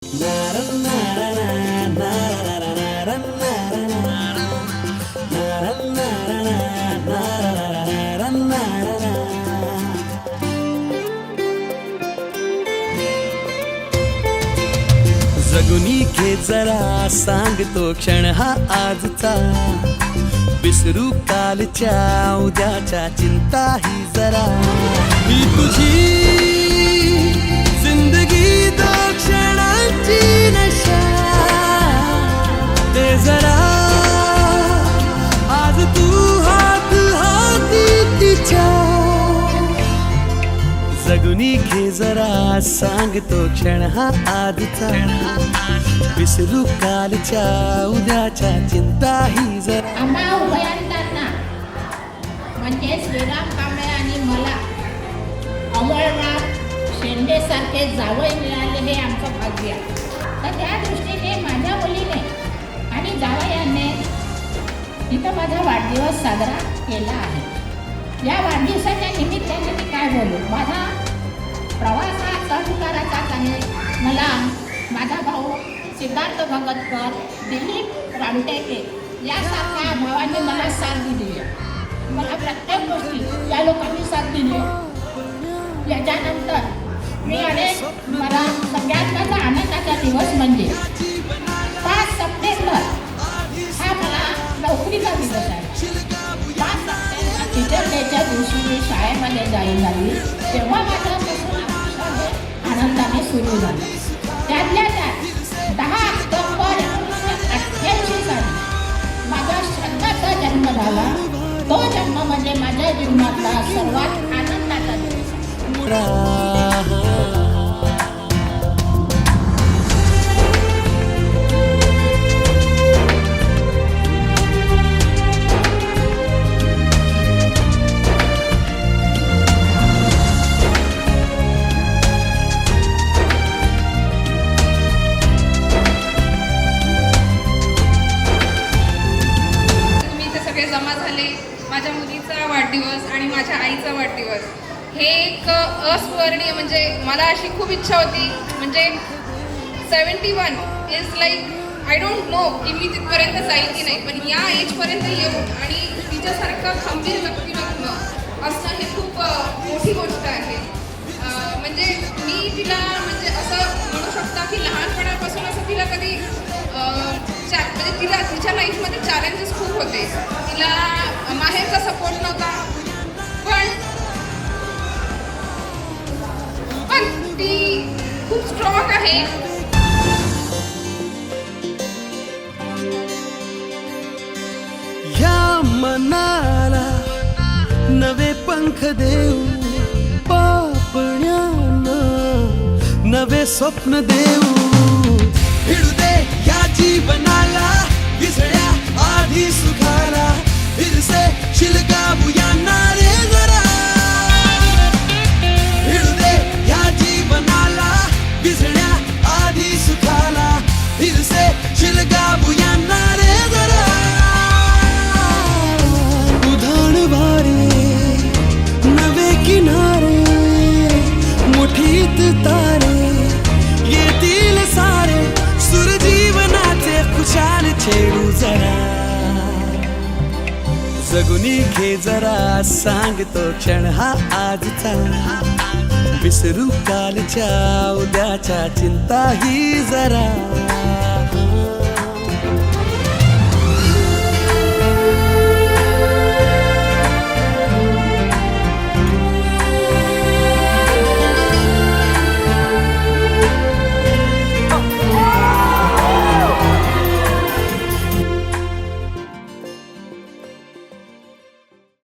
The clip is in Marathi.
जगुनी घे जरा सांगतो क्षण हा आजचा, विसरू कालच्या उद्याच्या चिंता ही जरा, ही तुझी जिंदगी दो क्षणांची नशा, ते जरा आज तू हात हाती तिच्या, जगुनी घे जरा सांगतो क्षण हा आजचा, विसरू कालच्या उद्याच्या चिंता ही जरा. आम्हा उभयांना म्हणजे श्रीराम कांबळे आणि मला अमरनाथ शेंडेसारखे जावई मिळाले हे आमचं भाग्य आहे. तर त्या दृष्टीने माझ्या मुलीने आणि जावयाने इथं माझा वाढदिवस साजरा केला आहे. या वाढदिवसाच्या निमित्ताने मी काय बोलू, माझा प्रवास हा सहकाराचाच आहे. मला माझा भाऊ सिद्धार्थ भगतकर, दिलीप रामटेके यासारख्या भावांनी मला साथ दिली आहे. मला प्रत्येक गोष्टी या लोकांनी साथ दिली आहे. याच्यानंतर मी मला सगळ्यात माझा आनंदाचा दिवस म्हणजे 5 सप्टेंबर हा मला नोकरीचा दिवस आहे. 5 सप्टेंबर टीचर डेच्या दिवशी मी शाळेमध्ये झाली तेव्हा माझ्यापासून आनंदाने सुरू झालं. त्यातल्या त्यात 10 ऑक्टोबर 1988 साली माझ्या श्रद्धाचा जन्म झाला. तो जन्म म्हणजे माझ्या जीवनातला सर्वात आनंदाचा दिवस. जमा झाले. माझ्या मुलीचा वाढदिवस आणि माझ्या आईचा वाढदिवस हे एक अस्वर्णीय, म्हणजे मला अशी खूप इच्छा होती, म्हणजे 71 is like I don't know की मी तिथपर्यंत जाईल की नाही, पण या एजपर्यंत येऊन आणि तिच्यासारखं खंबीर व्यक्तिमत्व असणं हे खूप मोठी गोष्ट आहे. म्हणजे मी तिला म्हणजे असं म्हणू शकता की लहानपणापासून असं तिला कधी म्हणजे तिच्या लाईफमध्ये चॅलेंजेस खूप होते. तिला माहेरचा सपोर्ट नव्हता, पण ती खूप स्ट्रॉंग आहे. ह्या मनाला नवे पंख देऊ, पापण्याना नवे स्वप्न देऊ, भिडू दे या जीवनाला विसळ्या आधी सुखाला, फिरसे शिलगावूयांना रे जरा, भिडू दे या जीवनाला विसळ्या आधी सुखाला, फिरसे शिलगावूयांना रे जरा, उधाण वारे नवे किनारे, मुठीत तारे येतील सारे, सुर जीवनाचे खुशाल छेडू जरा, जगुनी घे जरा सांगतो क्षण हा आजचा, विसरू कालच्या उद्याच्या चिंता ही जरा.